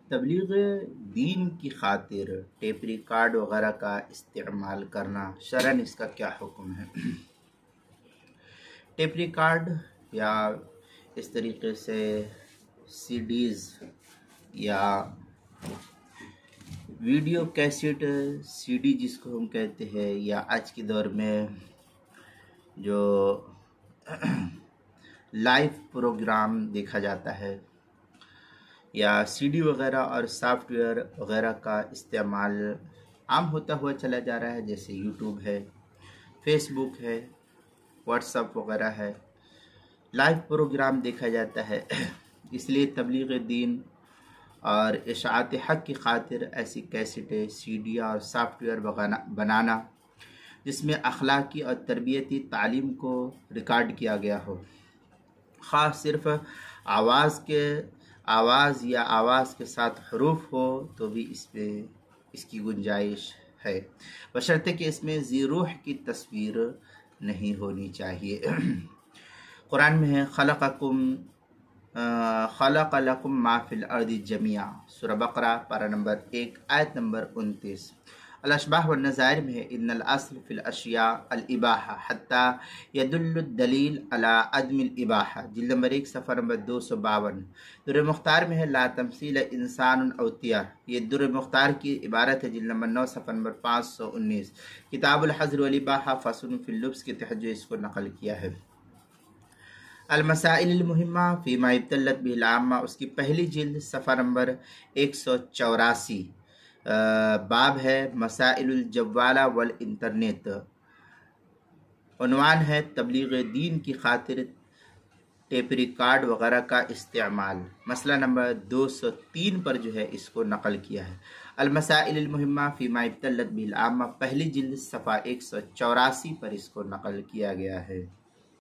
تبلیغ دین کی خاطر ٹیپ ریکارڈ وغیرہ کا استعمال کرنا شرعاً اس کا کیا حکم ہے؟ ٹیپ ریکارڈ یا اس طریقے سے سی ڈیز یا ویڈیو کیسٹ سی ڈی جس کو ہم کہتے ہیں، یا آج کے دور میں جو لائیو پروگرام دیکھا جاتا ہے، یا سی ڈی وغیرہ اور سافٹ ویئر وغیرہ کا استعمال عام ہوتا ہوا چلا جا رہا ہے، جیسے یوٹیوب ہے، فیس بک ہے، واٹس ایپ وغیرہ ہے، لائیو پروگرام دیکھا جاتا ہے۔ اس لیے تبلیغ دین اور اشاعت حق کی خاطر ایسی کیسٹیں، سی ڈی اور سافٹ ویئر بنانا جس میں اخلاقی اور تربیتی تعلیم کو ریکارڈ کیا گیا ہو، خاص صرف آواز یا آواز کے ساتھ حروف ہو تو بھی اس کی گنجائش ہے، بشرطے کہ اس میں ذی روح کی تصویر نہیں ہونی چاہیے۔ قرآن میں ہے خلق لکم ما فی الارض جمیعا، سورہ بقرہ پارہ نمبر 1 آیت نمبر 29۔ الاشباح والنظائر میں ہے ان الاصل فی الاشیاء الاباحہ حتی یدل الدلیل علی عدم الاباحہ، جلد نمبر 1 صفحہ نمبر 252۔ در مختار میں ہے لا تمثیل انسان او طیر، یہ در مختار کی عبارت ہے، جلد نمبر 9 صفحہ نمبر 519۔ کتاب الحظر والاباحہ فصل فی اللبس کے تحت جو اس کو نقل کیا ہے۔ المسائل المہمہ فیما ابتلت بہ العامہ، اس کی پہلی جلد صفحہ نمبر 184، باب ہے مسائل الجوالہ والانٹرنیٹ، عنوان ہے تبلیغ دین کی خاطر ٹیپ ریکارڈ وغیرہ کا استعمال، مسئلہ نمبر 203 پر جو ہے اس کو نقل کیا ہے۔ المسائل المہمہ فیما ابتلت بہ العامہ، پہلی جلد صفحہ 184 پر اس کو نقل کیا گیا ہے۔